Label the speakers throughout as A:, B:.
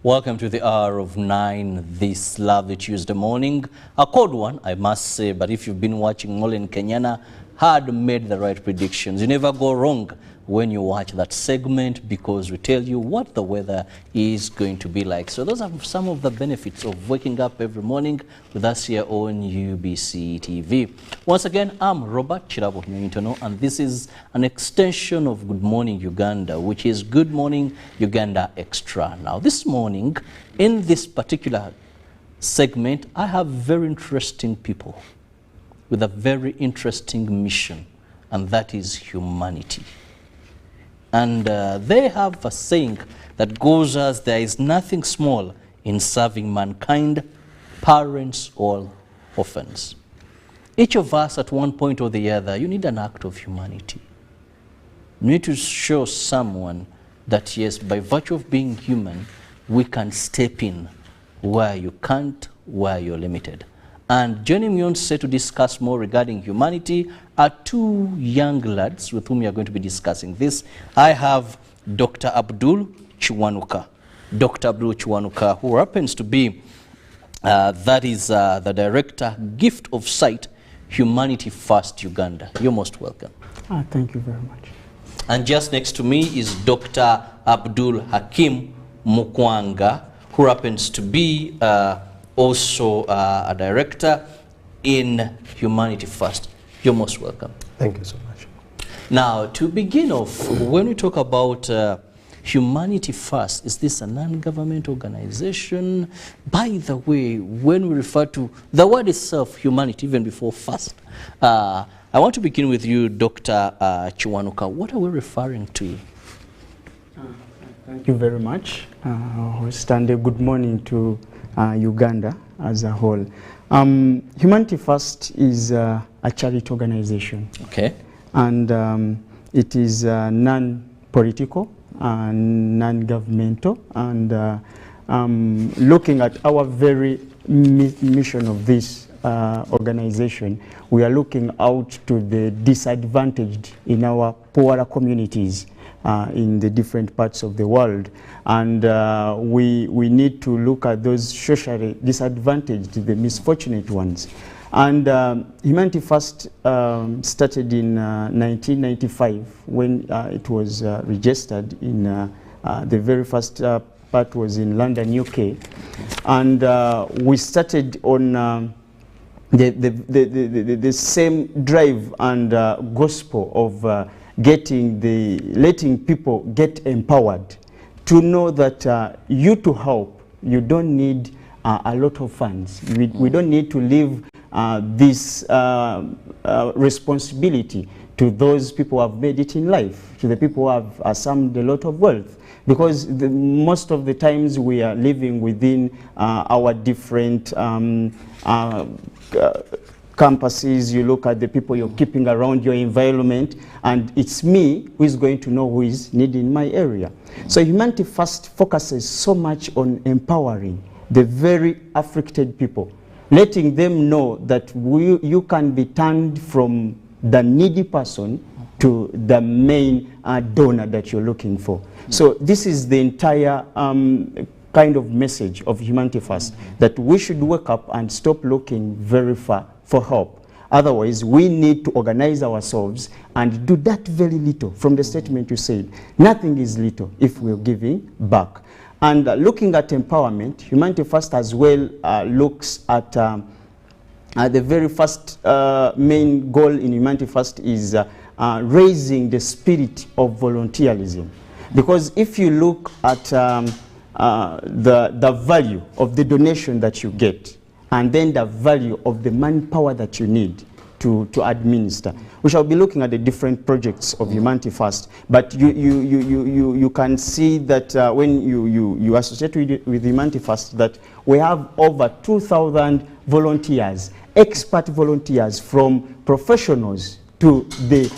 A: Welcome to the hour of 9 this lovely Tuesday morning. A cold one, I must say, but if you've been watching Morning Uganda, had made the right predictions. You never go wrong when you watch that segment because we tell you what the weather is going to be like. So those are some of the benefits of waking up every morning with us here on UBC TV. Once again, I'm Robert Chirabo Nyintono, and this is an extension of Good Morning Uganda, which is Good Morning Uganda Extra. Now, this morning, in this particular segment, I have very interesting people with a very interesting mission, and that is humanity. And they have a saying that goes as, there is nothing small in serving mankind, parents or orphans. Each of us at one point or the other, you need an act of humanity. You need to show someone that yes, by virtue of being human, we can step in where you can't, where you're limited. And joining me on set to discuss more regarding humanity are two young lads with whom we are going to be discussing this. I have Dr. Abdul Chiwanuka. Dr. Abdul Chiwanuka, who happens to be, the Director, Gift of Sight, Humanity First Uganda. You're most welcome.
B: Thank you very much.
A: And just next to me is Dr. Abdul Hakim Mukwanga, who happens to be also a director in Humanity First. You're most welcome.
C: Thank you so much.
A: Now, to begin off, when we talk about Humanity First, is this a non-government organization? By the way, when we refer to the word itself, humanity, even before first, I want to begin with you, Dr. Chiwanuka. What are we referring to?
B: Thank you very much. Good morning to Uganda as a whole. Humanity First is a charity organization.
A: Okay.
B: And it is non-political and non-governmental. And looking at our very mission of this organization, we are looking out to the disadvantaged in our poorer communities in the different parts of the world. And we need to look at those socially disadvantaged, the misfortunate ones. And Humanity First started in 1995 when it was registered in the very first part was in London, UK. And we started on the same drive and gospel of letting people get empowered to know that you to help, you don't need a lot of funds. We don't need to leave this responsibility to those people who have made it in life, to the people who have assumed a lot of wealth. Because most of the times we are living within our different campuses. You look at the people you're keeping around your environment, and it's me who is going to know who is needing my area. So Humanity First focuses so much on empowering the very afflicted people, letting them know that you can be turned from the needy person to the main donor that you're looking for. So this is the entire kind of message of Humanity First, that we should wake up and stop looking very far for help. Otherwise, we need to organize ourselves and do that very little. From the statement you said, nothing is little if we're giving back. And looking at empowerment, Humanity First as well looks at the very first main goal in Humanity First is raising the spirit of volunteerism. Because if you look at the value of the donation that you get, and then the value of the manpower that you need to administer. We shall be looking at the different projects of Humanity First, but you can see that when you associate with Humanity First, that we have over 2,000 volunteers, expert volunteers, from professionals to the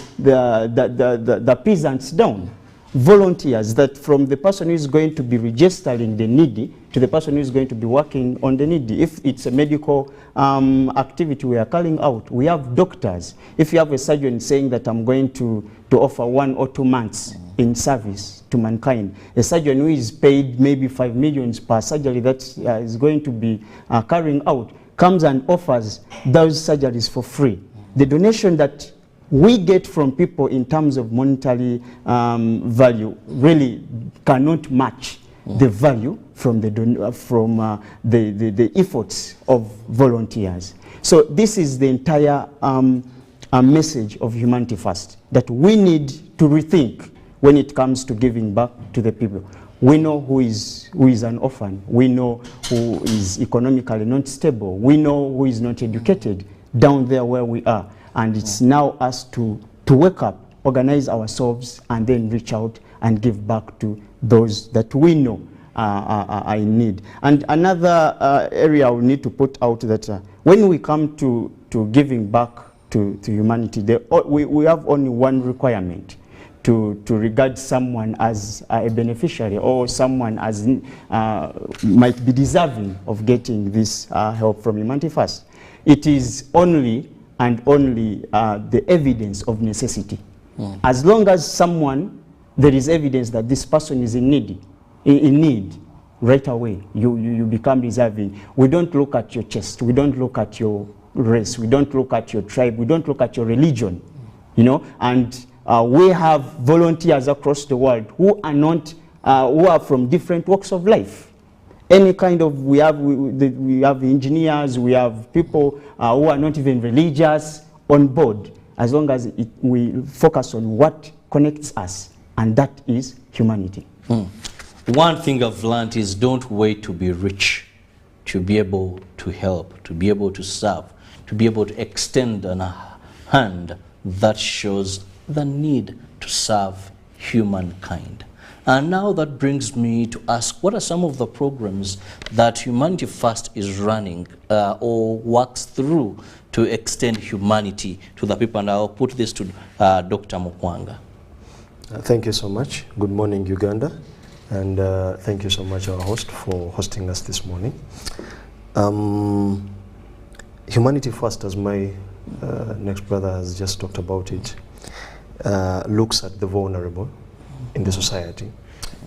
B: peasants down. Volunteers, that from the person who is going to be registering the needy to the person who is going to be working on the needy. If it's a medical activity we are calling out, we have doctors. If you have a surgeon saying that I'm going to offer 1 or 2 months in service to mankind. A surgeon who is paid maybe 5 million per surgery that is going to be carrying out comes and offers those surgeries for free. The donation that we get from people in terms of monetary value really cannot match the value from the efforts of volunteers. So this is the entire message of Humanity First, that we need to rethink when it comes to giving back to the people. We know who is an orphan. We know who is economically not stable. We know who is not educated down there where we are. And it's now us to wake up, organize ourselves, and then reach out and give back to those that we know are in need. And another area we need to put out that when we come to giving back to humanity, we have only one requirement: to regard someone as a beneficiary, or someone as might be deserving of getting this help from Humanity First. It is only and only the evidence of necessity. As long as there is evidence that this person is in need, right away you become deserving. We don't look at your chest, we don't look at your race, we don't look at your tribe, we don't look at your religion, you know. And we have volunteers across the world who are not, who are from different walks of life. Any kind of, we have engineers, we have people who are not even religious on board, as long as we focus on what connects us, and that is humanity.
A: One thing I've learned is don't wait to be rich to be able to help, to be able to serve, to be able to extend a hand that shows the need to serve humankind. And now that brings me to ask, what are some of the programs that Humanity First is running or works through to extend humanity to the people? And I'll put this to Dr. Mukwanga.
C: Thank you so much. Good morning, Uganda. And thank you so much, our host, for hosting us this morning. Humanity First, as my next brother has just talked about it, looks at the vulnerable in the society,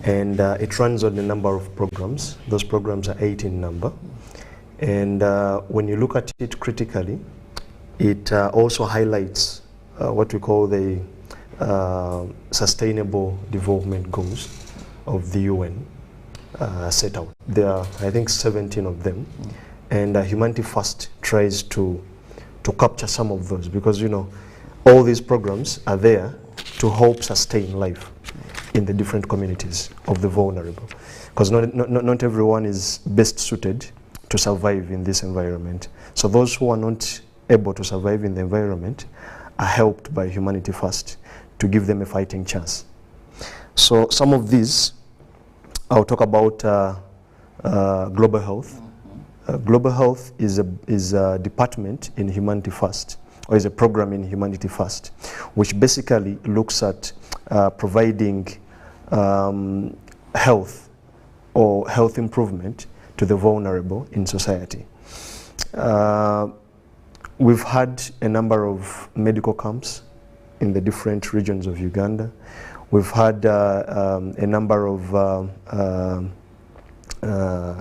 C: and it runs on a number of programs. Those programs are 8 in number, and when you look at it critically, it also highlights what we call the Sustainable Development Goals of the UN set out. There are, I think, 17 of them, and Humanity First tries to capture some of those, because, you know, all these programs are there to help sustain life in the different communities of the vulnerable, because not everyone is best suited to survive in this environment. So those who are not able to survive in the environment are helped by Humanity First to give them a fighting chance. So some of these, I'll talk about global health. Global health is a department in Humanity First, or is a program in Humanity First, which basically looks at providing health or health improvement to the vulnerable in society. We've had a number of medical camps in the different regions of Uganda. We've had a number of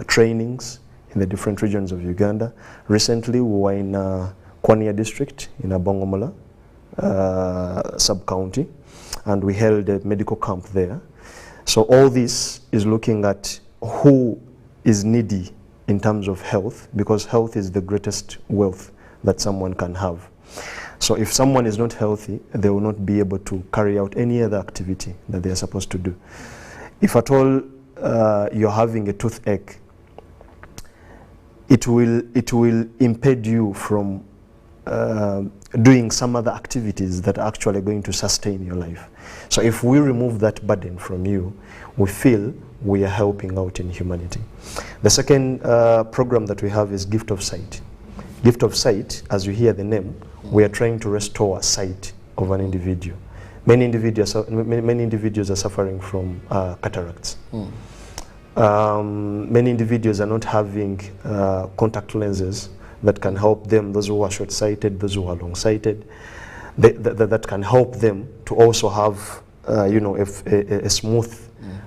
C: trainings in the different regions of Uganda. Recently, we were in Kwania district in Abongomola sub-county, and we held a medical camp there. So all this is looking at who is needy in terms of health, because health is the greatest wealth that someone can have. So if someone is not healthy, they will not be able to carry out any other activity that they are supposed to do. If at all you're having a toothache, it will impede you from doing some other activities that are actually going to sustain your life. So if we remove that burden from you, we feel we are helping out in humanity. The second program that we have is Gift of Sight. Gift of Sight, as you hear the name, we are trying to restore sight of an individual. Many individuals are suffering from cataracts. Many individuals are not having contact lenses that can help them, those who are short-sighted, those who are long-sighted, that can help them to also have you know, a smooth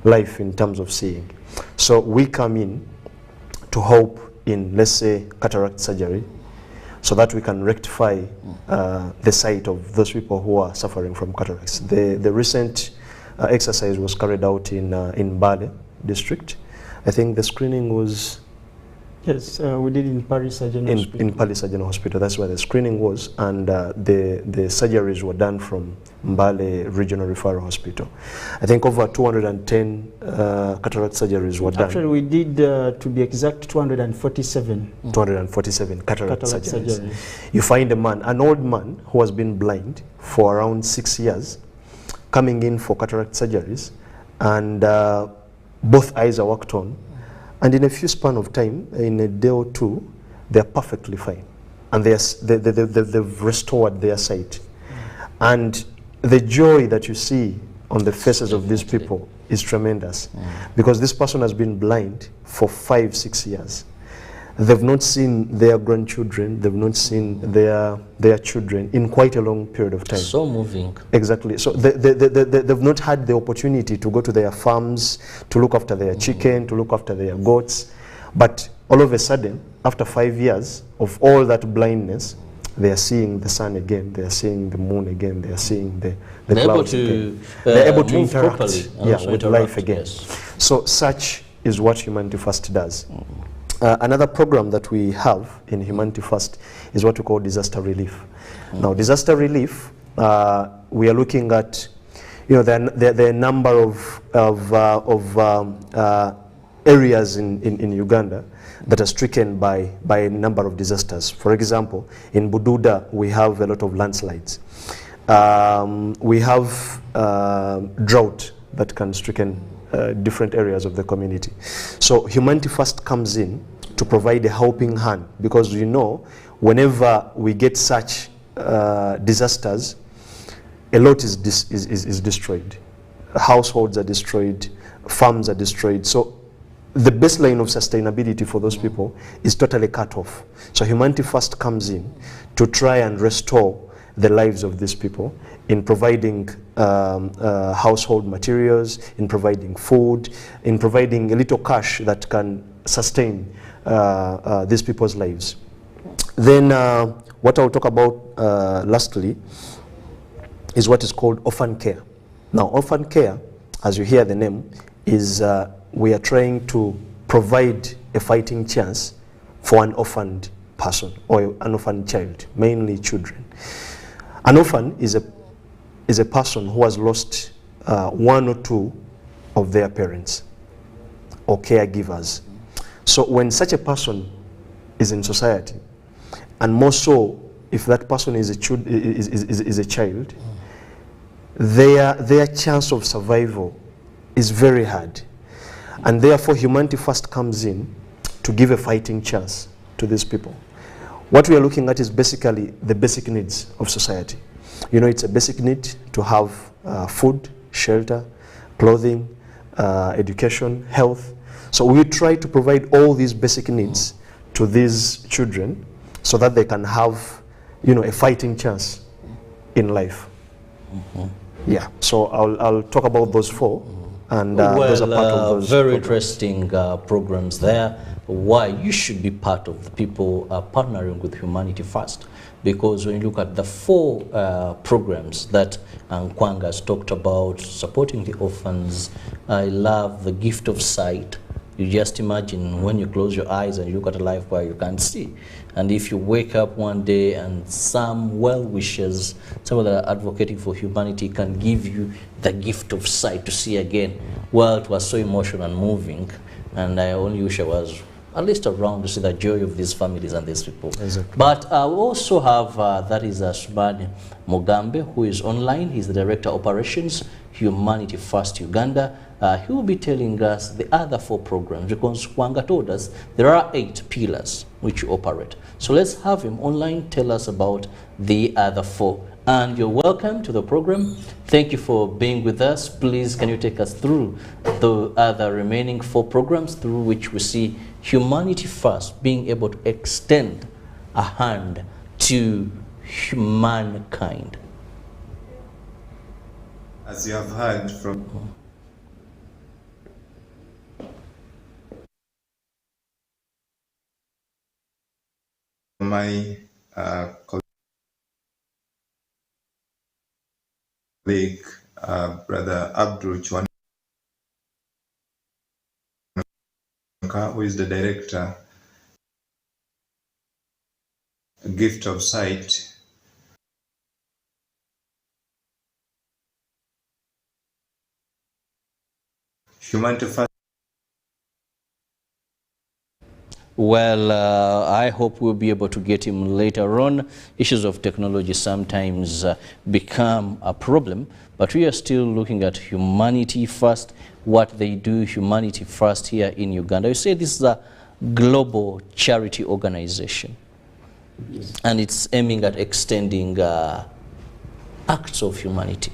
C: life in terms of seeing. So we come in to help in, let's say, cataract surgery, so that we can rectify the sight of those people who are suffering from cataracts. The recent exercise was carried out in Mbale district. I think the screening was...
B: Yes, we did in Paris Surgeon Hospital.
C: In Paris Surgeon Hospital, that's where the screening was, and the surgeries were done from Mbale Regional Referral Hospital. I think over 210 cataract surgeries were done.
B: Actually, we did, to be exact, 247.
C: 247 cataract surgeries. You find a man, an old man who has been blind for around 6 years, coming in for cataract surgeries, and both eyes are worked on. And in a few span of time, in a day or two, they're perfectly fine. And they've restored their sight. And the joy that you see on the faces of these people is tremendous. Because this person has been blind for 5-6 years. They've not seen their grandchildren, they've not seen their children in quite a long period of time.
A: So moving.
C: Exactly. So they've not had the opportunity to go to their farms, to look after their chicken, to look after their goats. But all of a sudden, after 5 years of all that blindness, they are seeing the sun again, they are seeing the moon again, they are seeing the clouds again. They're able to interact with life again. Yes. So such is what Humanity First does. Another program that we have in Humanity First is what we call disaster relief. Now, disaster relief, we are looking at, you know, there are a number of areas in Uganda that are stricken by a number of disasters. For example, in Bududa, we have a lot of landslides. We have drought that can stricken different areas of the community. So Humanity First comes in to provide a helping hand, because you know, whenever we get such disasters, a lot is destroyed. Households are destroyed, farms are destroyed. So the baseline of sustainability for those people is totally cut off. So Humanity First comes in to try and restore the lives of these people in providing household materials, in providing food, in providing a little cash that can sustain these people's lives. Then what I'll talk about lastly is what is called orphan care. Now, orphan care, as you hear the name, is we are trying to provide a fighting chance for an orphaned person or an orphaned child, mainly children. An orphan is a person who has lost one or two of their parents or caregivers. So when such a person is in society, and more so if that person is a child, their chance of survival is very hard. And therefore Humanity First comes in to give a fighting chance to these people. What we are looking at is basically the basic needs of society. You know, it's a basic need to have food, shelter, clothing, education, health. So we try to provide all these basic needs to these children so that they can have, you know, a fighting chance in life. Yeah, so I'll talk about those four, and those are part of those
A: very
C: programs.
A: interesting programs there. Why you should be part of the people partnering with Humanity First, because when you look at the four programs that Nkwanga has talked about, supporting the orphans, I love the gift of sight. You just imagine when you close your eyes and you look at a life where you can't see. And if you wake up one day and some well-wishers, some that are advocating for humanity can give you the gift of sight to see again. Well, it was so emotional and moving, and I only wish I was at least around to see the joy of these families and these people.
C: Exactly.
A: But we also have, that is Subani Mugambe, who is online. He's the Director of Operations, Humanity First Uganda. He will be telling us the other four programs, because Kwanga told us there are 8 pillars which you operate. So let's have him online tell us about the other 4. And you're welcome to the program. Thank you for being with us. Please, can you take us through the other remaining 4 programs through which we see Humanity First being able to extend a hand to humankind?
D: As you have heard from my colleague, Brother Abdul Chwan, who is the director, Gift of Sight, Humanity First.
A: Well, I hope we'll be able to get him later on. Issues of technology sometimes become a problem, but we are still looking at Humanity First, what they do, Humanity First here in Uganda. You say this is a global charity organization, yes, and it's aiming at extending acts of humanity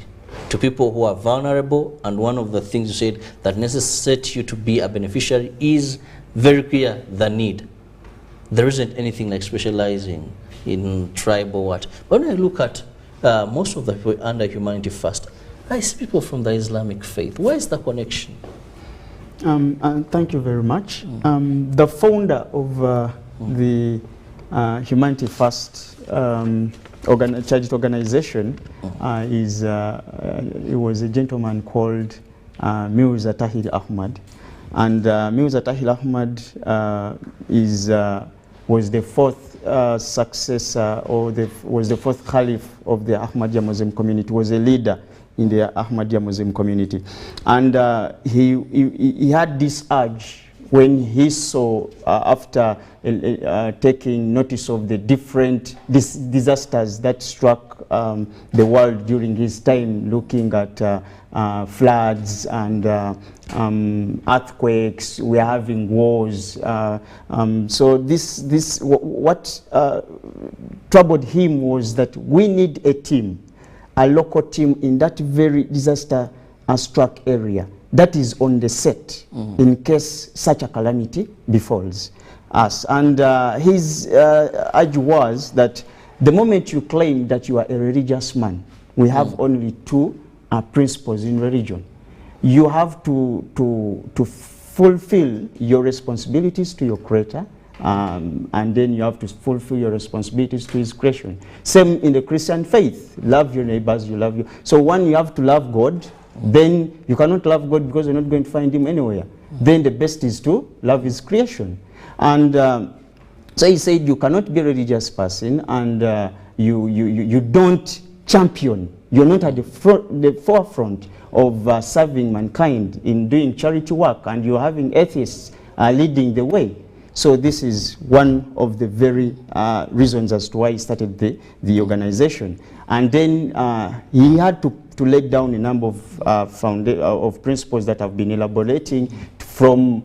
A: to people who are vulnerable, and one of the things you said that necessitates you to be a beneficiary is very clear, the need. There isn't anything like specializing in tribe or what. But when I look at most of the people under Humanity First, I see people from the Islamic faith. Where is the connection?
B: Thank you very much. The founder of the Humanity First charity organization it was a gentleman called Mirza Tahir Ahmad. And Mirza Tahir Ahmad was the fourth successor, or was the fourth caliph of the Ahmadiyya Muslim community, was a leader in the Ahmadiyya Muslim community. And he had this urge when he saw, after taking notice of the different disasters that struck the world during his time, looking at floods and earthquakes, we are having wars. So what troubled him was that we need a team, a local team in that very disaster-struck area that is on the set in case such a calamity befalls us. And his urge was that the moment you claim that you are a religious man, we have only two principles in religion. You have to fulfill your responsibilities to your Creator, and then you have to fulfill your responsibilities to His creation. Same in the Christian faith. Love your neighbors, you love you. So one, you have to love God. Then you cannot love God because you're not going to find Him anywhere. Then the best is to love His creation. And so he said you cannot be a religious person and you don't champion. You're not at the forefront of serving mankind in doing charity work, and you're having atheists leading the way. So this is one of the very reasons as to why he started the organization. And then he had to lay down a number of principles that have been elaborating from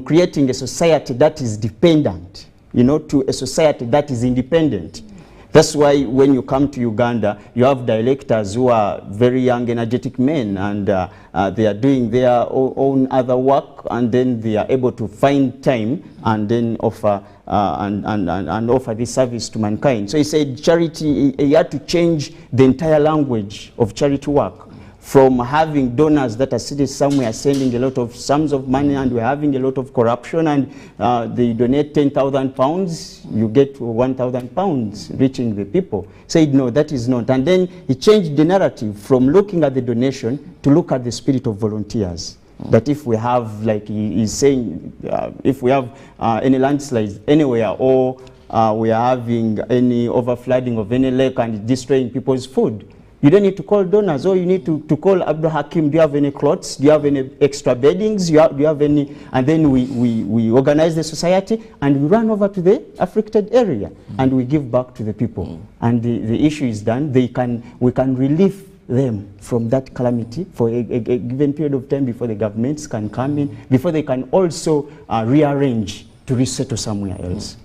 B: creating a society that is dependent, to a society that is independent. That's why when you come to Uganda, you have directors who are very young, energetic men, and they are doing their own other work, and then they are able to find time and then offer and offer this service to mankind. So he said charity, he had to change the entire language of charity work, from having donors that are sitting somewhere sending a lot of sums of money, and we're having a lot of corruption, and they donate 10,000 pounds, you get 1,000 pounds reaching the people. Said no, that is not. And then he changed the narrative from looking at the donation to look at the spirit of volunteers. That if we have, like he's saying, if we have any landslides anywhere, or we are having any overflooding of any lake and destroying people's food, you don't need to call donors, or you need to call Abdul Hakim. Do you have any clothes? Do you have any extra beddings? Do you have any? And then we organize the society and we run over to the afflicted area and we give back to the people. And the issue is done. We can relieve them from that calamity for a given period of time before the governments can come in, before they can also rearrange to resettle somewhere else.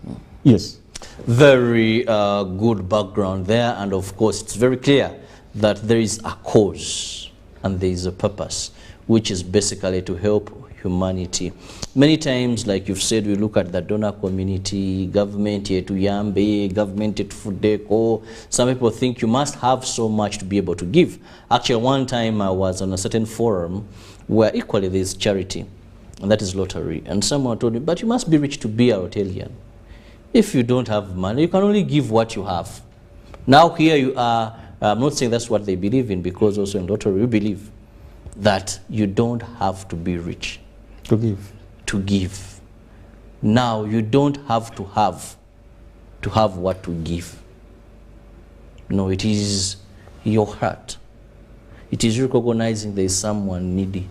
B: Yes.
A: Very good background there, and of course it's very clear that there is a cause and there is a purpose, which is basically to help humanity. Many times, like you've said, we look at the donor community, government yetu yambe, government yetu fudeko. Some people think you must have so much to be able to give. Actually, one time I was on a certain forum where equally there is charity, and that is lottery. And someone told me, but you must be rich to be a Rotelian. If you don't have money, you can only give what you have. Now here you are, I'm not saying that's what they believe in, because also in lottery we believe that you don't have to be rich
B: To give.
A: to give. Now you don't have what to give. No, it is your heart. It is you recognizing there is someone needy.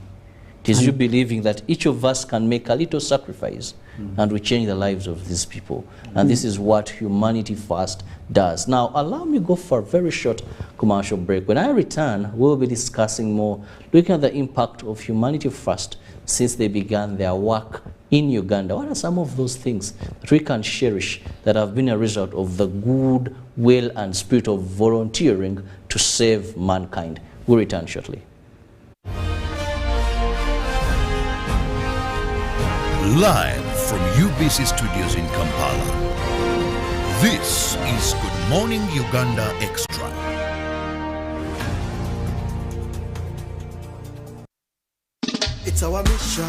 A: It is you believing that each of us can make a little sacrifice and we change the lives of these people. And this is what Humanity First does. Now, allow me to go for a very short commercial break. When I return, we'll be discussing more, looking at the impact of Humanity First since they began their work in Uganda. What are some of those things that we can cherish that have been a result of the good will and spirit of volunteering to save mankind? We'll return shortly.
E: Live from UBC Studios in Kampala, this is Good Morning Uganda Extra.
F: It's our mission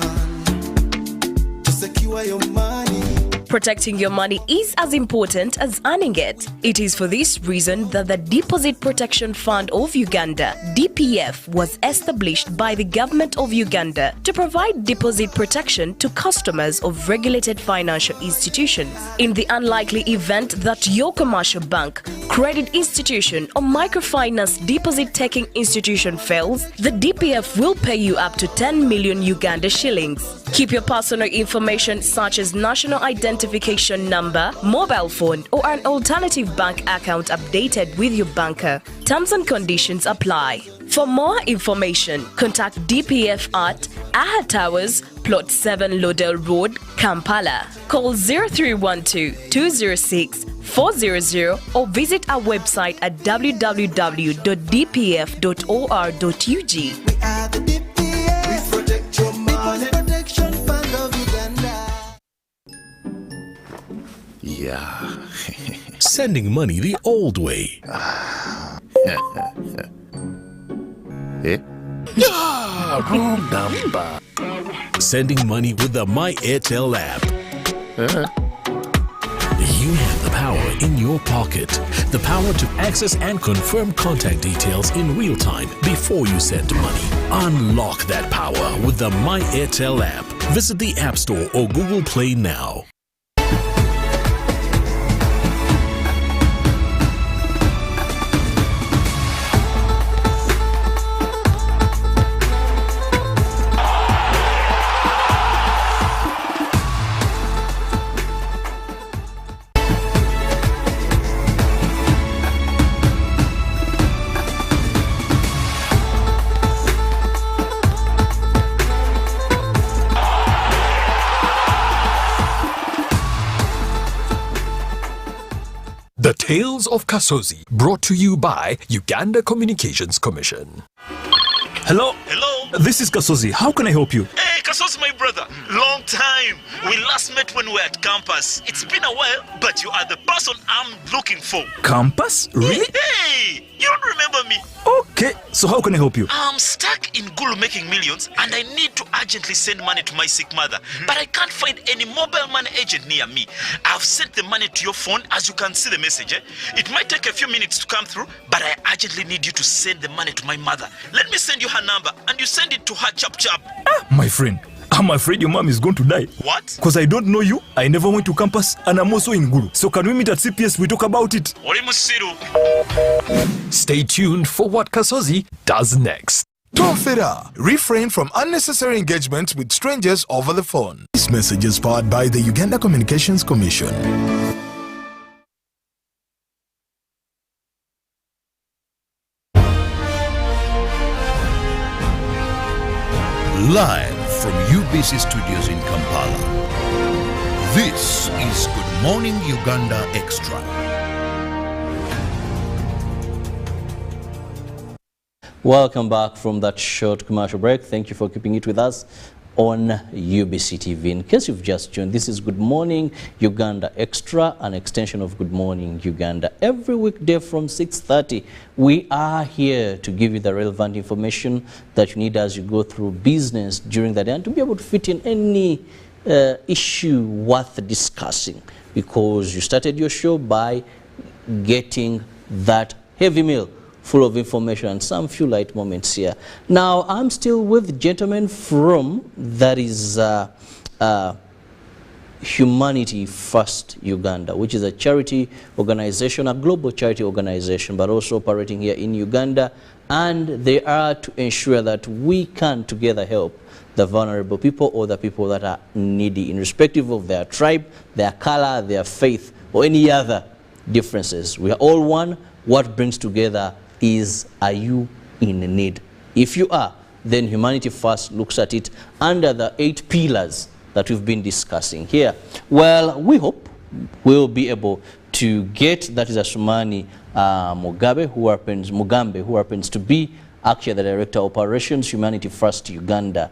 F: to secure your money.
G: Protecting your money is as important as earning it. It is for this reason that the Deposit Protection Fund of Uganda, DPF, was established by the government of Uganda to provide deposit protection to customers of regulated financial institutions. In the unlikely event that your commercial bank, credit institution, or microfinance deposit-taking institution fails, the DPF will pay you up to 10 million Uganda shillings. Keep your personal information such as national identification number, mobile phone, or an alternative bank account updated with your banker. Terms and conditions apply. For more information, contact DPF at Aha Towers, Plot 7 Lodell Road, Kampala. Call 0312-206-400 or visit our website at www.dpf.or.ug.
F: We are the DPF. We protect your money. Protection Fund of Uganda.
E: Yeah. Sending money the old way. Eh? Wrong number. Sending money with the My Airtel app. You have the power in your pocket. The power to access and confirm contact details in real time before you send money. Unlock that power with the My Airtel app. Visit the App Store or Google Play now.
H: The Tales of Kasozi, brought to you by Uganda Communications Commission.
I: Hello?
J: Hello?
I: This is Kasozi. How can I help you?
J: Hey, Kasozi, my brother. Long time. We last met when we were at campus. It's been a while, but you are the person I'm looking for.
I: Campus? Really?
J: Hey, you don't remember me?
I: Okay, so how can I help you?
J: I'm stuck in Gulu making millions, and I need to urgently send money to my sick mother. But I can't find any mobile money agent near me. I've sent the money to your phone, as you can see the message. It might take a few minutes to come through, but I urgently need you to send the money to my mother. Let me send you her number, and you send it to her chap.
H: My friend, I'm afraid your mom is going to die.
J: What?
H: Because I don't know you, I never went to campus, and I'm also in Gulu. So can we meet at CPS, we talk about it? Stay tuned for what Kasozi does next.
K: Tofera, refrain from unnecessary engagements with strangers over the phone. This message is powered by the Uganda Communications Commission.
E: Live from UBC Studios in Kampala, this is Good Morning Uganda Extra.
A: Welcome back from that short commercial break. Thank you for keeping it with us. on UBC TV. In case you've just joined, this is Good Morning Uganda Extra, an extension of Good Morning Uganda. Every weekday from 6:30, we are here to give you the relevant information that you need as you go through business during the day and to be able to fit in any issue worth discussing, because you started your show by getting that heavy meal full of information and some few light moments here. Now, I'm still with gentlemen from, that is Humanity First Uganda, which is a charity organization, a global charity organization, but also operating here in Uganda. And they are to ensure that we can together help the vulnerable people or the people that are needy, irrespective of their tribe, their color, their faith, or any other differences. We are all one. What brings together is, are you in need? If you are, then Humanity First looks at it under the 8 pillars that we've been discussing here. Well, we hope we'll be able to get, that is Asumani Mugambe, who happens to be actually the Director of Operations, Humanity First Uganda.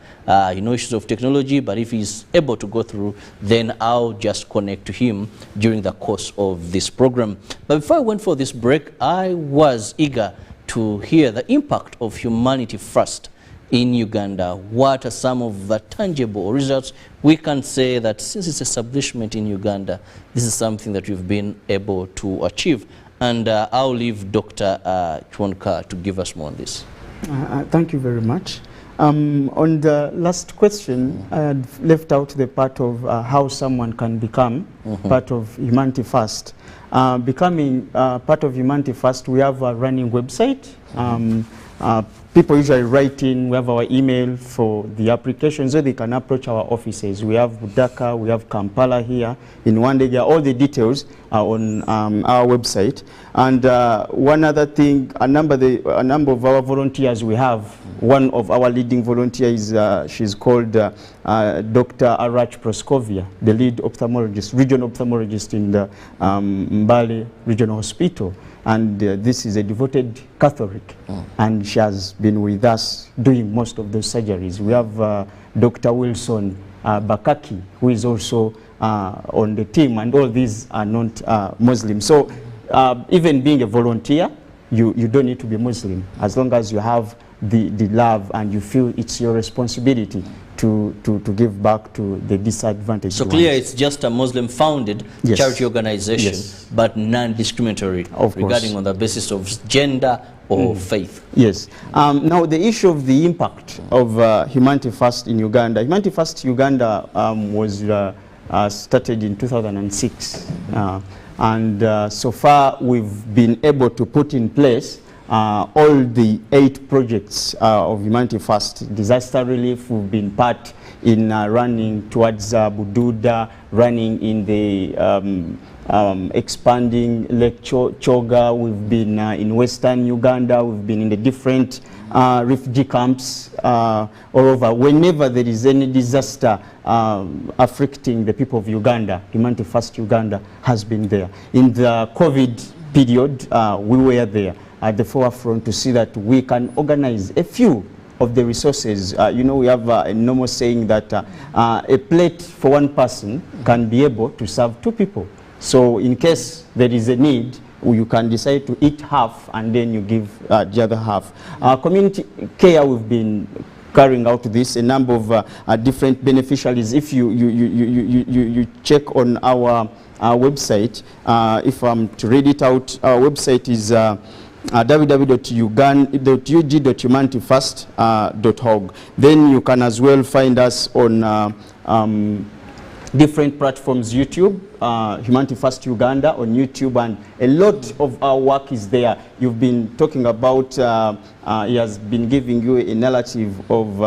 A: You know issues of technology, but if he's able to go through, then I'll just connect to him during the course of this program. But before I went for this break, I was eager to hear the impact of Humanity First in Uganda. What are some of the tangible results? We can say that since it's establishment in Uganda, this is something that we've been able to achieve. And I'll leave Dr. Chwonka to give us more on this.
B: Thank you very much. On the last question, I had left out the part of how someone can become part of Humanity First. Becoming part of Humanity First, we have a running website. People usually write in, we have our email for the application, so they can approach our offices. We have Budaka, we have Kampala here in Wandega. All the details are on our website. And one other thing, a number of our volunteers we have, one of our leading volunteers is, she's called Dr. Arach Proskovia, the lead ophthalmologist, regional ophthalmologist in the Mbale Regional Hospital. And this is a devoted Catholic, and she has been with us doing most of those surgeries. We have Dr. Wilson Bakaki, who is also on the team, and all these are not Muslim. So even being a volunteer, you don't need to be Muslim, as long as you have the love and you feel it's your responsibility to give back to the disadvantaged
A: So clear, it's just a Muslim-founded charity organization, but non-discriminatory regarding on the basis of gender or faith.
B: Yes. Now, the issue of the impact of Humanity First in Uganda. Humanity First Uganda was started in 2006. And so far, we've been able to put in place all the 8 projects of Humanity First. Disaster relief, we've been part in running towards Bududa, running in the expanding Lake Choga. We've been in Western Uganda. We've been in the different refugee camps all over. Whenever there is any disaster affecting the people of Uganda, Humanity First Uganda has been there. In the COVID period, we were there at the forefront to see that we can organize a few of the resources. You know, we have a normal saying that a plate for one person can be able to serve 2 people. So in case there is a need, you can decide to eat half and then you give the other half. Community care, we've been carrying out this, a number of different beneficiaries. If you check on our website, if I'm to read it out, our website is www.ug.humanityfirst.org. Then you can as well find us on different platforms, YouTube, Humanity First Uganda on YouTube, and a lot of our work is there. You've been talking about, he has been giving you a narrative of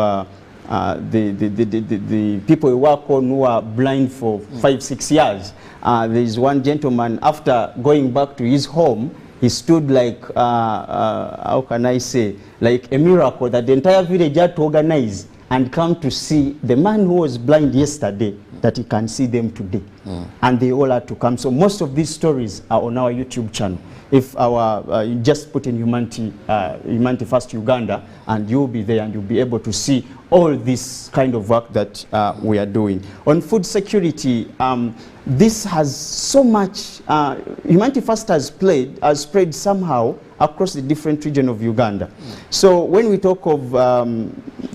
B: the people we work on who are blind for 5-6 years. There is one gentleman, after going back to his home, he stood like, how can I say, like a miracle that the entire village had to organize and come to see the man who was blind yesterday, that he can see them today. And they all had to come. So most of these stories are on our YouTube channel. if you just put in Humanity First Uganda, and you'll be there and you'll be able to see all this kind of work that we are doing. On food security, this has so much, Humanity First has spread somehow across the different regions of Uganda. So when we talk of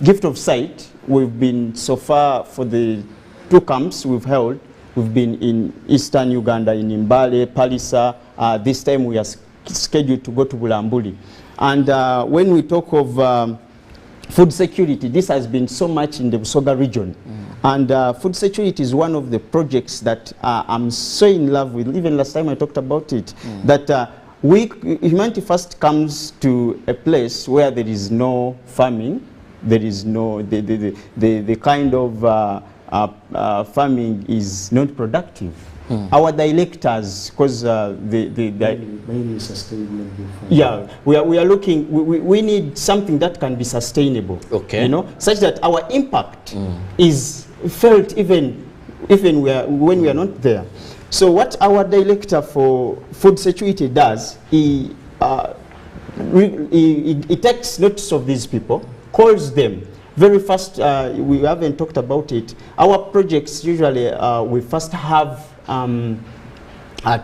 B: gift of sight, we've been so far for the 2 camps we've held. We've been in Eastern Uganda, in Mbale, Palisa. This time we are scheduled to go to Bulambuli. And when we talk of food security, this has been so much in the Busoga region. And food security is one of the projects that I'm so in love with. Even last time I talked about it, that Humanity First comes to a place where there is no farming, there is no, the kind of farming is not productive. Our directors, because mainly sustainable. Yeah, we are looking. We need something that can be sustainable. Okay. You know, such that our impact is felt even when we are not there. So what our director for food security does, he takes notice of these people, calls them. Very first, we haven't talked about it. Our projects usually we first have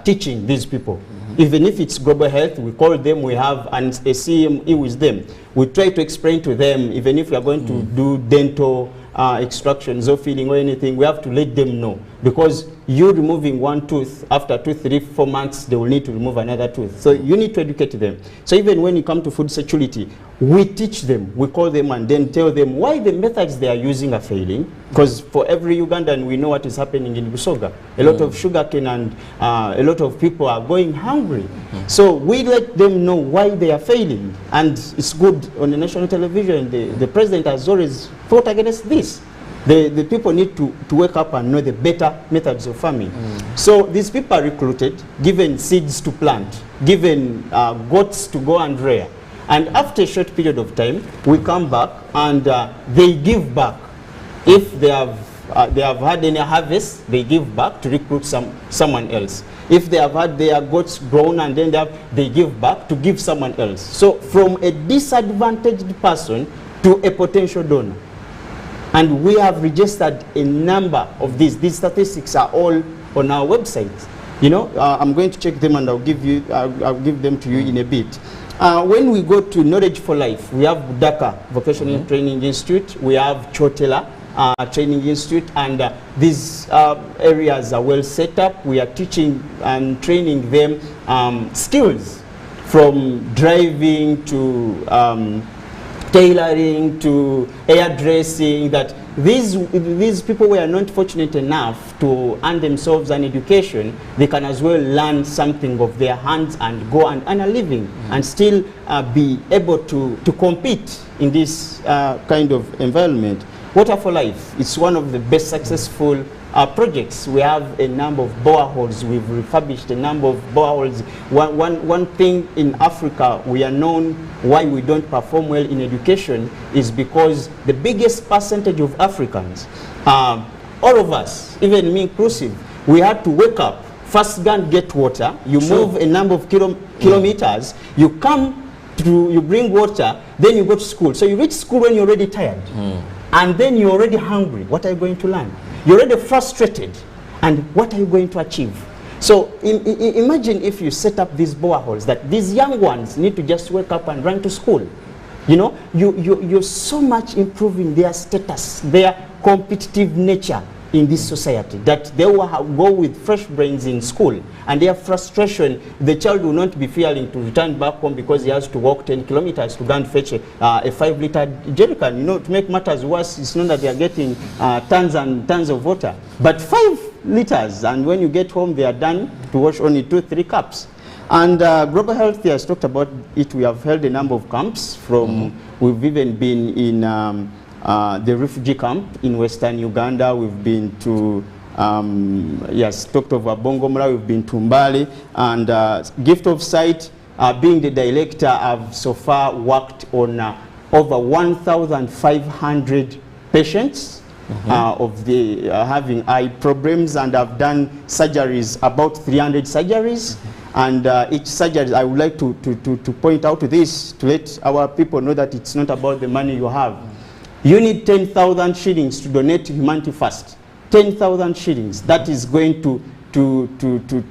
B: teaching these people. Even if it's global health, we call them, we have a CME with them. We try to explain to them, even if we are going to do dental extractions or filling or anything, we have to let them know. Because you removing one tooth, after 2, 3, 4 months, they will need to remove another tooth. So you need to educate them. So even when you come to food security, we teach them, we call them and then tell them why the methods they are using are failing. Because for every Ugandan, we know what is happening in Busoga. A lot of sugarcane and a lot of people are going hungry. So we let them know why they are failing. And it's good on the national television. The president has always fought against this. The people need to wake up and know the better methods of farming. So these people are recruited, given seeds to plant, given goats to go and rear. And after a short period of time, we come back and they give back. If they have had any harvest, they give back to recruit someone else. If they have had their goats grown and then they give back to give someone else. So from a disadvantaged person to a potential donor. And we have registered a number of these. These statistics are all on our website. You know, I'm going to check them and I'll give them to you in a bit. When we go to Knowledge for Life, we have Budaka Vocational Training Institute, we have Chotela Training Institute, and these areas are well set up. We are teaching and training them skills from driving to tailoring to hairdressing, that these people were not fortunate enough to earn themselves an education, they can as well learn something of their hands and go and earn a living and still be able to compete in this kind of environment. Water for Life, it's one of the best successful projects. We have a number of boreholes. We've refurbished a number of boreholes. One thing in Africa, we are known why we don't perform well in education is because the biggest percentage of Africans, all of us, even me inclusive, we had to wake up, first go and get water, you move a number of kilometers, you come to, you bring water, then you go to school. So you reach school when you're already tired. And then you're already hungry. What are you going to learn? You're already frustrated. And what are you going to achieve? So imagine if you set up these boreholes, that these young ones need to just wake up and run to school. You know, you're so much improving their status, their competitive nature in this society, that they will go with fresh brains in school, and their frustration, the child will not be fearing to return back home because he has to walk 10 kilometers to go and fetch a 5-liter jerrycan. You know, to make matters worse, it's not that they are getting tons and tons of water, but 5 liters, and when you get home, they are done to wash only 2-3 cups. And Global Health has talked about it. We have held a number of camps from, we've even been in the refugee camp in Western Uganda. We've been to, yes, talked of Bongomla, we've been to Mbale, and Gift of Sight, being the director, I've so far worked on over 1,500 patients of the having eye problems, and I've done surgeries, about 300 surgeries. And each surgery, I would like to point out to this, to let our people know that it's not about the money you have. You need 10,000 shillings to donate to Humanity First. 10,000 shillings. That is going to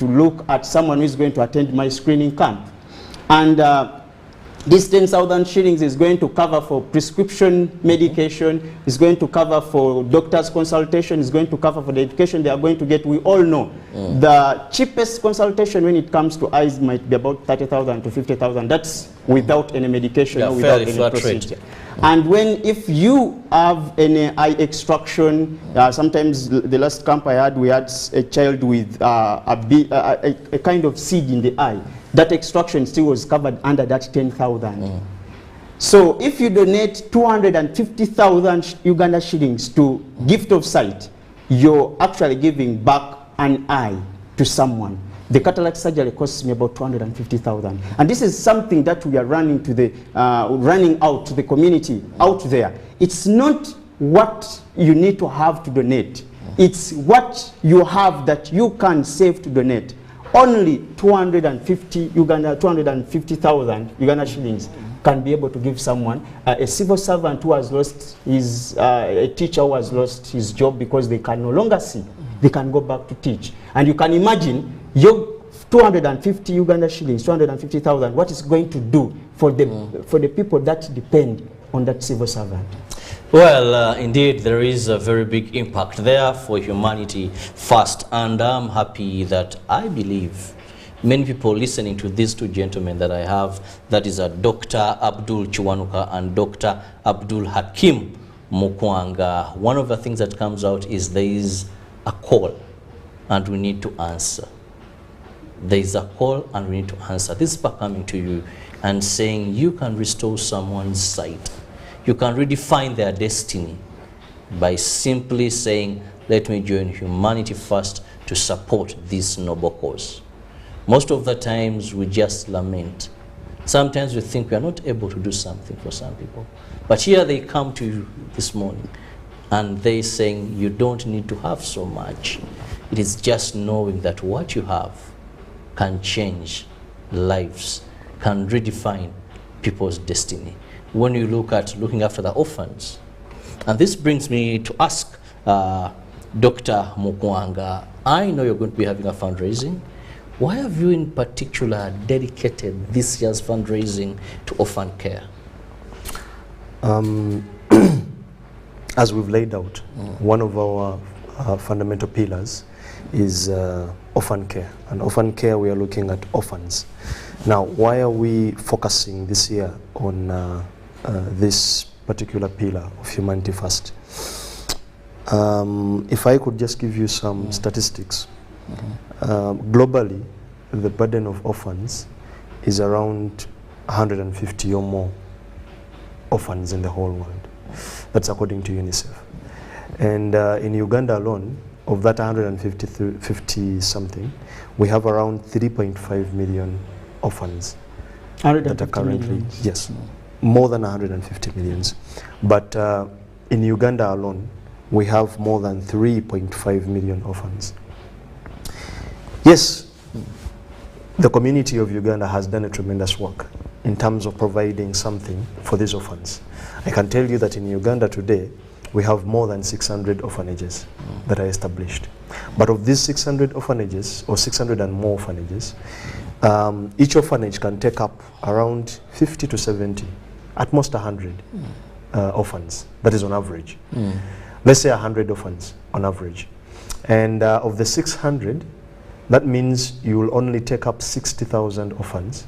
B: look at someone who is going to attend my screening camp. And this 10,000 shillings is going to cover for prescription medication, is going to cover for doctor's consultation, is going to cover for the education they are going to get. We all know the cheapest consultation when it comes to eyes might be about 30,000 to 50,000. That's without any medication or without any procedure. And if you have any eye extraction, sometimes the last camp I had, we had a child with a kind of seed in the eye. That extraction still was covered under that 10,000. So if you donate 250,000 Uganda shillings to gift of sight, you're actually giving back an eye to someone. The cataract surgery costs me about 250,000, and this is something that we are running out to the community out there. It's not what you need to have to donate; it's what you have that you can save to donate. Only 250,000 Uganda shillings can be able to give someone. A civil servant who has lost his, a teacher who has lost his job because they can no longer see, they can go back to teach. And you can imagine your 250 Uganda shillings, 250,000, what is going to do for the people that depend on that civil servant.
A: Well, indeed, there is a very big impact there for Humanity First, and I'm happy that I believe many people listening to these two gentlemen that I have, that is Dr. Abdul Chiwanuka and Dr. Abdul Hakim Mukwanga. One of the things that comes out is there is a call and we need to answer. There is a call and we need to answer. This is coming to you and saying you can restore someone's sight. You can redefine their destiny by simply saying, let me join Humanity First to support this noble cause. Most of the times we just lament. Sometimes we think we are not able to do something for some people. But here they come to you this morning and they saying you don't need to have so much. It is just knowing that what you have can change lives, can redefine people's destiny. When you look at looking after the orphans, and this brings me to ask Dr. Mukwanga, I know you're going to be having a fundraising. Why have you in particular dedicated this year's fundraising to orphan care?
C: As we've laid out, one of our fundamental pillars is orphan care. And orphan care, we are looking at orphans. Now, why are we focusing this year on this particular pillar of Humanity First? If I could just give you some statistics. Globally, the burden of orphans is around 150 or more orphans in the whole world. That's according to UNICEF. And in Uganda alone, of that 150 something, we have around 3.5 million orphans that are currently, yes, more than 150 millions. But in Uganda alone, we have more than 3.5 million orphans. Yes, the community of Uganda has done a tremendous work in terms of providing something for these orphans. I can tell you that in Uganda today, we have more than 600 orphanages that are established. But of these 600 orphanages, or 600 and more orphanages, each orphanage can take up around 50 to 70, at most 100 orphans. That is on average. Let's say 100 orphans on average. And of the 600, that means you will only take up 60,000 orphans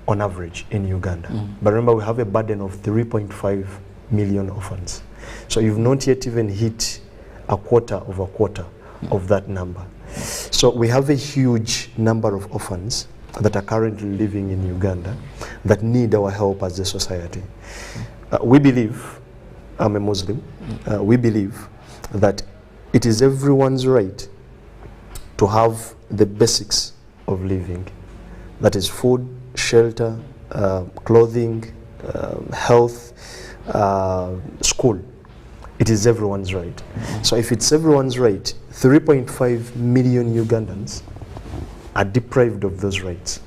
C: on average in Uganda. But remember, we have a burden of 3.5 million orphans. So you've not yet even hit a quarter of that number. So we have a huge number of orphans that are currently living in Uganda that need our help as a society. We believe, I'm a Muslim, we believe that it is everyone's right to have the basics of living. That is food, shelter, clothing, health, school. It is everyone's right. So if it's everyone's right, 3.5 million Ugandans are deprived of those rights.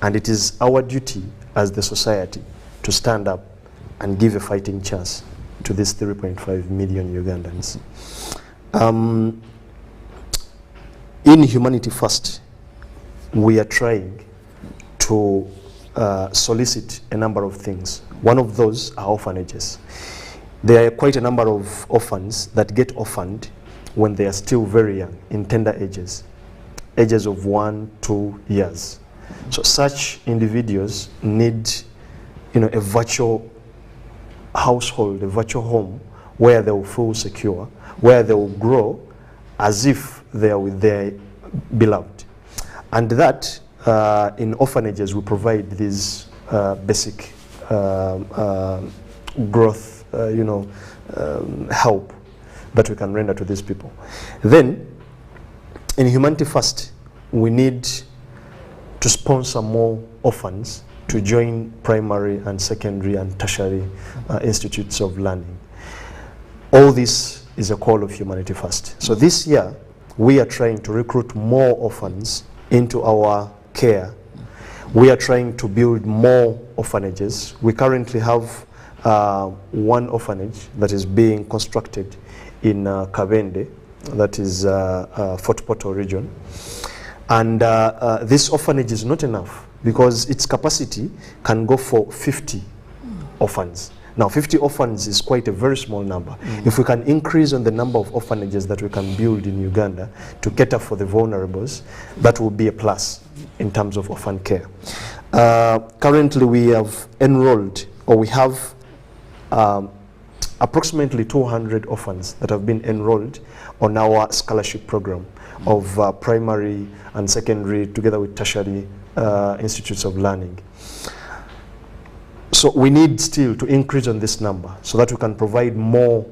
C: And it is our duty as the society to stand up and give a fighting chance to these 3.5 million Ugandans. In Humanity First, we are trying to solicit a number of things. One of those are orphanages. There are quite a number of orphans that get orphaned when they are still very young, in tender ages of 1, 2 years. So such individuals need, a virtual household, a virtual home where they will feel secure, where they will grow as if they are with their beloved. And that, in orphanages, we provide these basic growth, help that we can render to these people. Then, in Humanity First, we need to sponsor more orphans to join primary and secondary and tertiary institutes of learning. All this is a call of Humanity First. So this year, we are trying to recruit more orphans into our care. We are trying to build more orphanages. We currently have one orphanage that is being constructed in Kabende, that is Fort Portal region. And this orphanage is not enough because its capacity can go for 50 orphans. Now, 50 orphans is quite a very small number. If we can increase on the number of orphanages that we can build in Uganda to cater for the vulnerables, that will be a plus in terms of orphan care. Currently, we have enrolled, or we have approximately 200 orphans that have been enrolled on our scholarship program of primary and secondary together with tertiary institutes of learning. So we need still to increase on this number so that we can provide more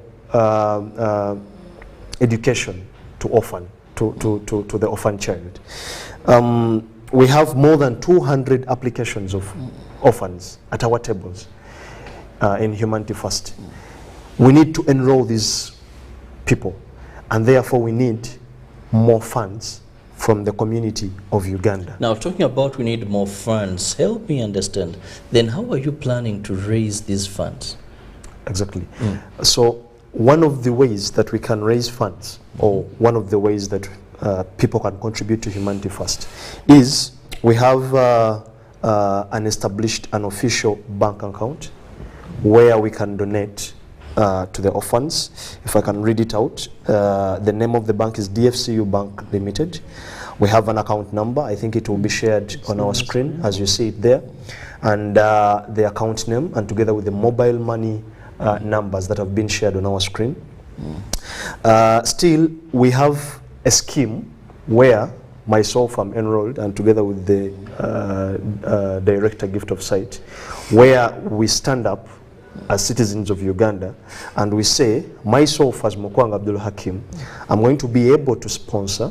C: education to the orphan child. We have more than 200 applications of orphans at our tables in Humanity First. We need to enroll these people, and therefore we need more funds from the community of Uganda.
A: Now, talking about we need more funds, help me understand, then how are you planning to raise these funds?
C: Exactly. So one of the ways that we can raise funds, or one of the ways that people can contribute to Humanity First, is we have an official bank account where we can donate to the orphans. If I can read it out, the name of the bank is DFCU Bank Limited. We have an account number. I think it will be shared on our screen as you see it there, and the account name, and together with the mobile money numbers that have been shared on our screen. Still, we have a scheme where myself I'm enrolled, and together with the director gift of sight, where we stand up as citizens of Uganda and we say, myself as Mukwanga Abdul Hakim, I'm going to be able to sponsor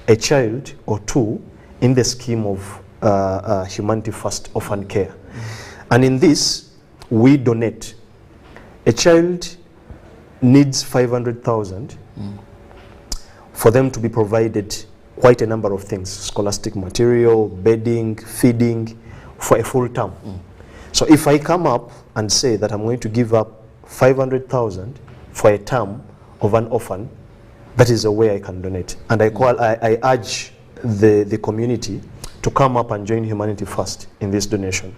C: a child or two in the scheme of Humanity First orphan care. And in this, we donate. A child needs 500,000 for them to be provided quite a number of things: scholastic material, bedding, feeding, for a full term. So if I come up and say that I'm going to give up 500,000 for a term of an orphan, that is a way I can donate. And I urge the community to come up and join Humanity First in this donation.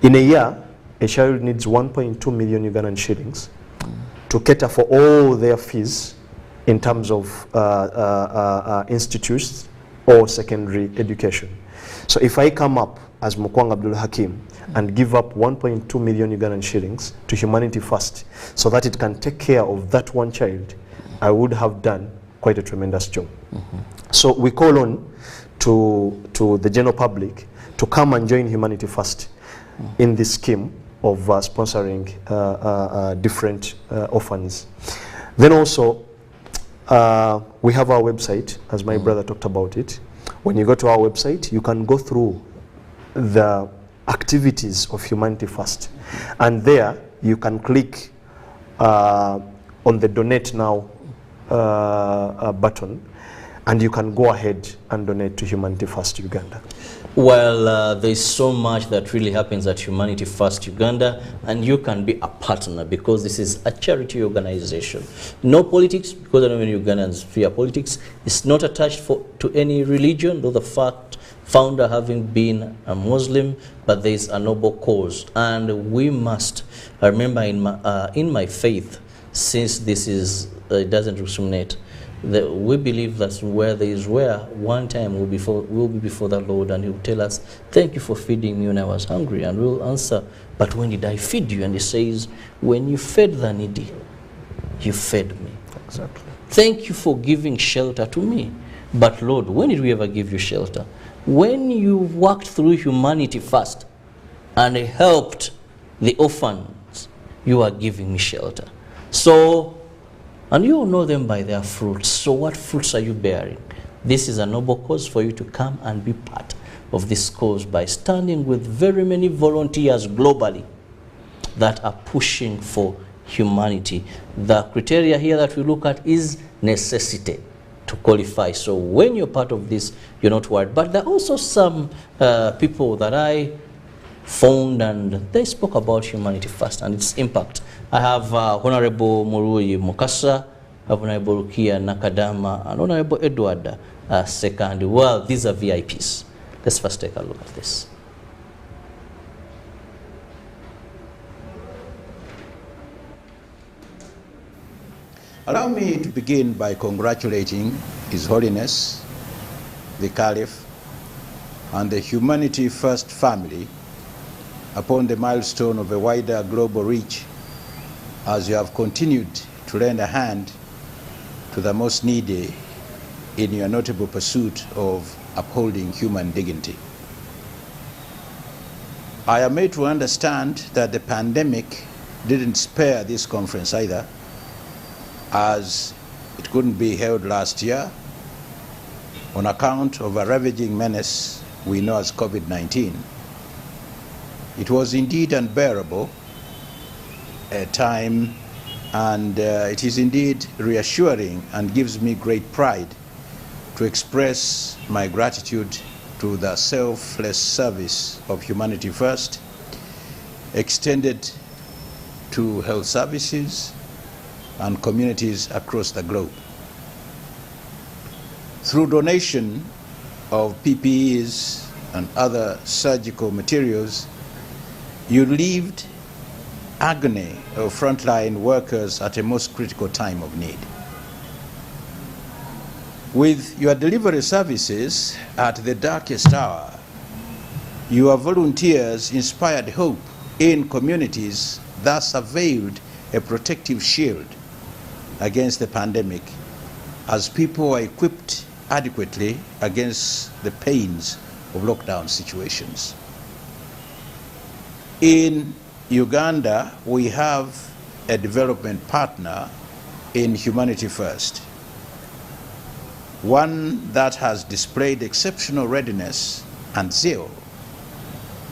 C: In a year, a child needs 1.2 million Ugandan shillings to cater for all their fees in terms of institutes or secondary education. So if I come up as Mukwanga Abdul Hakim and give up 1.2 million Ugandan shillings to Humanity First so that it can take care of that one child, I would have done quite a tremendous job. So we call on to the general public to come and join Humanity First in this scheme of sponsoring different orphans. Then also, we have our website, as my brother talked about it. When you go to our website, you can go through the activities of Humanity First, and there you can click on the Donate Now button, and you can go ahead and donate to Humanity First Uganda?
A: Well, there's so much that really happens at Humanity First Uganda, and you can be a partner because this is a charity organization. No politics, because I know many Ugandans fear politics. It's not attached to any religion, though the founder having been a Muslim, but there's a noble cause. And we must, I remember in my faith, since this is, it doesn't discriminate, we believe that where there is one time we'll be before the Lord, and He will tell us, thank you for feeding me when I was hungry, and we'll answer, but when did I feed you? And He says, when you fed the needy, you fed me.
C: Exactly.
A: Thank you for giving shelter to me, but Lord, when did we ever give you shelter? When you walked through Humanity First and helped the orphans, you are giving me shelter. So, and you will know them by their fruits. So what fruits are you bearing? This is a noble cause for you to come and be part of this cause by standing with very many volunteers globally that are pushing for humanity. The criteria here that we look at is necessity to qualify. So when you're part of this, you're not worried. But there are also some people that I found, and they spoke about Humanity First and its impact. I have Honorable Murui Mukasa, Honorable Rukia Nakadama, and Honorable Edward Sekandi. Well, these are VIPs. Let's first take a look at this.
L: Allow me to begin by congratulating His Holiness, the Caliph, and the Humanity First family upon the milestone of a wider global reach, as you have continued to lend a hand to the most needy in your notable pursuit of upholding human dignity. I am made to understand that the pandemic didn't spare this conference either, as it couldn't be held last year on account of a ravaging menace we know as COVID-19. It was indeed unbearable a time, and it is indeed reassuring and gives me great pride to express my gratitude to the selfless service of Humanity First, extended to health services and communities across the globe. Through donation of PPEs and other surgical materials, you relieved agony of frontline workers at a most critical time of need. With your delivery services at the darkest hour, your volunteers inspired hope in communities, thus availed a protective shield against the pandemic, as people are equipped adequately against the pains of lockdown situations. In Uganda, we have a development partner in Humanity First, one that has displayed exceptional readiness and zeal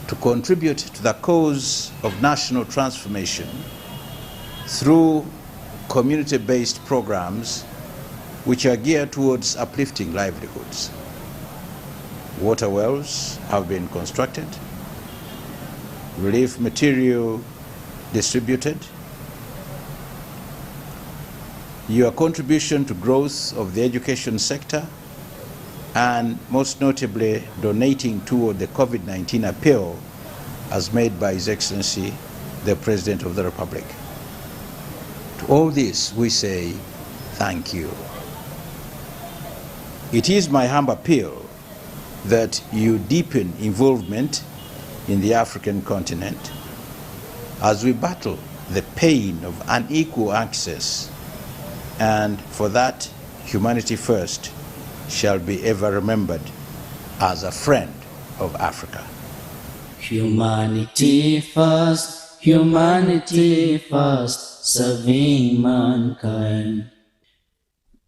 L: to contribute to the cause of national transformation through community-based programs which are geared towards uplifting livelihoods. Water wells have been constructed, relief material distributed. Your contribution to growth of the education sector, and most notably donating toward the COVID-19 appeal as made by His Excellency, the President of the Republic. To all this, we say thank you. It is my humble appeal that you deepen involvement in the African continent as we battle the pain of unequal access, and for that, Humanity First shall be ever remembered as a friend of Africa.
M: Humanity first, serving mankind.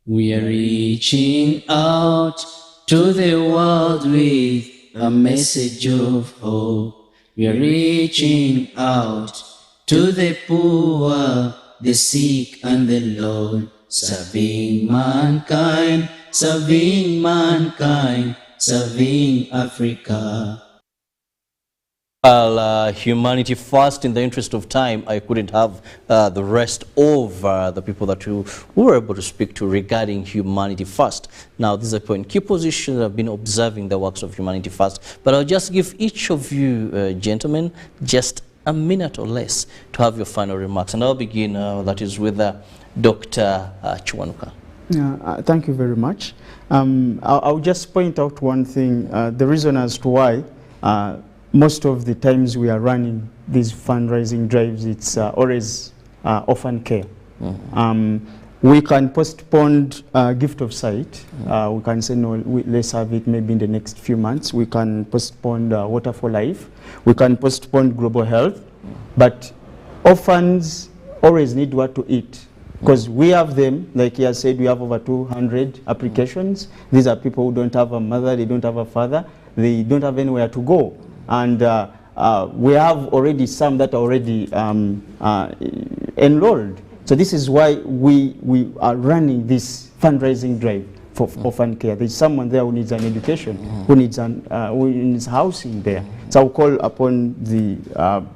M: We are reaching out to the world with a message of hope. We are reaching out to the poor, the sick and the Lord, serving mankind serving mankind, serving Africa.
A: Well, humanity first. In the interest of time, I couldn't have the rest of the people that we were able to speak to regarding humanity first. Now, these are in key positions that have been observing the works of humanity first. But I'll just give each of you, gentlemen, just a minute or less to have your final remarks. And I'll begin, that is with Dr. Chiwanuka.
B: Thank you very much. I'll just point out one thing, the reason as to why most of the times we are running these fundraising drives, it's always orphan care. We can postpone gift of sight. We can say, no, let's have it maybe in the next few months. We can postpone Water for Life. We can postpone global health. But orphans always need what to eat. Because we have them, like he has said, we have over 200 applications. These are people who don't have a mother, they don't have a father, they don't have anywhere to go. And we have already some that are already enrolled. So this is why we are running this fundraising drive for orphan care. There's someone there who needs an education, who needs housing there. So I'll call upon the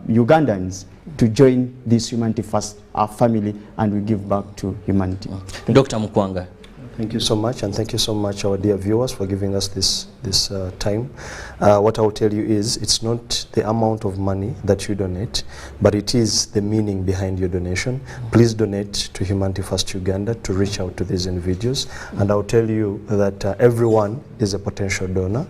B: Ugandans to join this Humanity First family, and we give back to humanity.
A: Dr. Mukwanga.
C: Thank you so much, and thank you so much, our dear viewers, for giving us this time. What I will tell you is, it's not the amount of money that you donate, but it is the meaning behind your donation. Please donate to Humanity First Uganda to reach out to these individuals, and I'll tell you that everyone is a potential donor,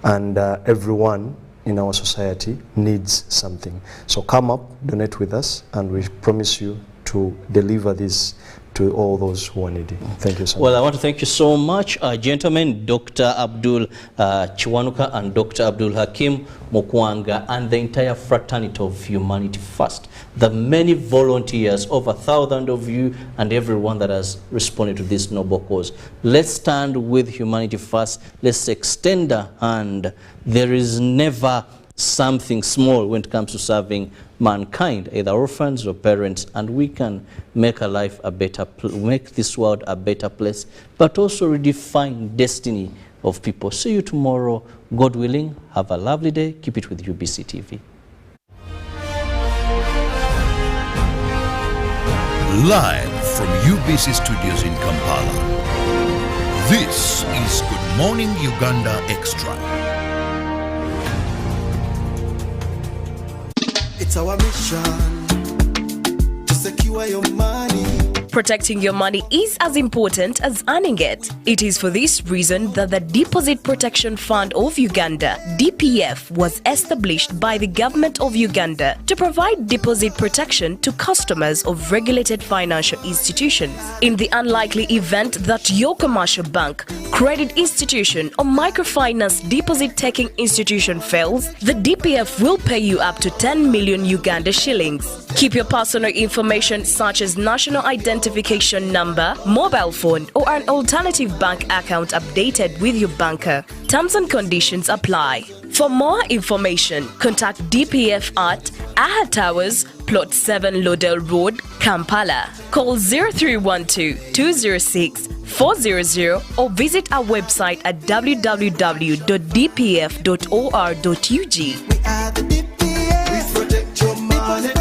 C: and everyone in our society needs something. So come up, donate with us, and we promise you to deliver this to all those who are needy. Thank you so much.
A: Well, I want to thank you so much, gentlemen, Dr. Abdul Chiwanuka and Dr. Abdul Hakim Mukwanga, and the entire fraternity of Humanity First. The many volunteers, over 1,000 of you, and everyone that has responded to this noble cause. Let's stand with Humanity First. Let's extend a hand. There is never something small when it comes to serving mankind, either orphans or parents, and we can make a life a better, make this world a better place, but also redefine destiny of people. See you tomorrow, God willing. Have a lovely day. Keep it with UBC TV.
N: Live from UBC Studios in Kampala, this is Good Morning Uganda Extra.
F: It's our mission to secure your money.
G: Protecting your money is as important as earning it. It is for this reason that the Deposit Protection Fund of Uganda, DPF, was established by the Government of Uganda to provide deposit protection to customers of regulated financial institutions. In the unlikely event that your commercial bank, credit institution, or microfinance deposit-taking institution fails, the DPF will pay you up to 10 million Uganda shillings. Keep your personal information such as national identification number, mobile phone, or an alternative bank account updated with your banker. Terms and conditions apply. For more information, contact DPF at Aha Towers, Plot 7 Lodell Road, Kampala. Call 0312-206-400 or visit our website at www.dpf.or.ug.
F: We are the DPF. We protect your money.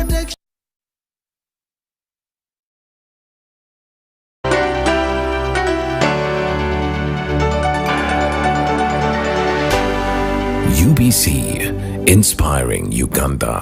E: UBC, inspiring Uganda.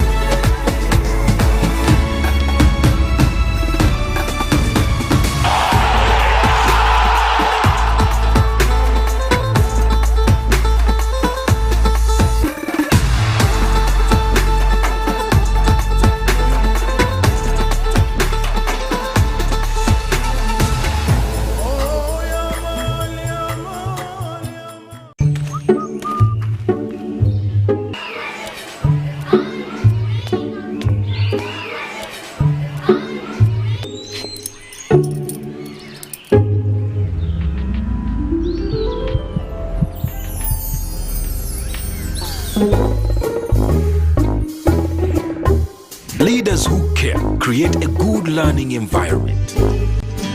N: Leaders who care create a good learning environment.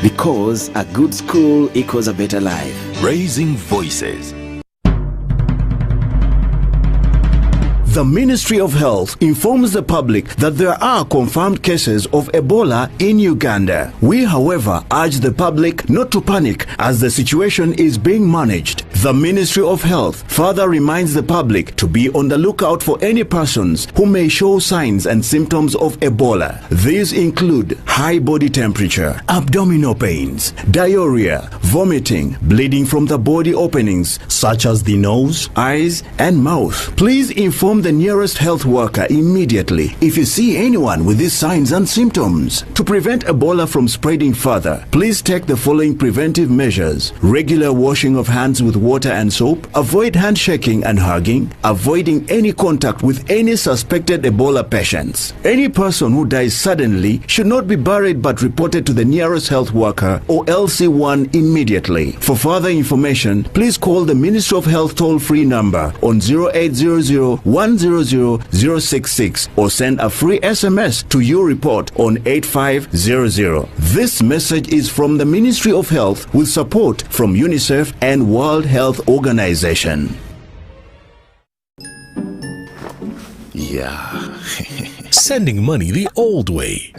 O: Because a good school equals a better life.
P: Raising voices.
Q: The Ministry of Health informs the public that there are confirmed cases of Ebola in Uganda. We, however, urge the public not to panic as the situation is being managed. The Ministry of Health further reminds the public to be on the lookout for any persons who may show signs and symptoms of Ebola. These include high body temperature, abdominal pains, diarrhea, vomiting, bleeding from the body openings such as the nose, eyes, and mouth. Please inform the nearest health worker immediately if you see anyone with these signs and symptoms. To prevent Ebola from spreading further, please take the following preventive measures: regular washing of hands with water and soap, avoid handshaking and hugging, avoiding any contact with any suspected Ebola patients. Any person who dies suddenly should not be buried but reported to the nearest health worker or LC1 immediately. For further information, please call the Ministry of Health toll-free number on 0800-100-066 or send a free SMS to your report on 8500. This message is from the Ministry of Health with support from UNICEF and World Health Organization.
E: Yeah. Sending money the old way.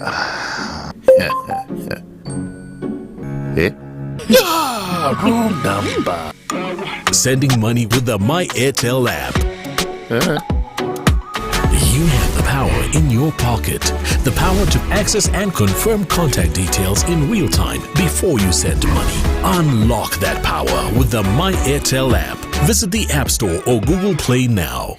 E: Wrong number. Sending money with the My Airtel app. You have the power in your pocket. The power to access and confirm contact details in real time before you send money. Unlock that power with the My Airtel app. Visit the App Store or Google Play now.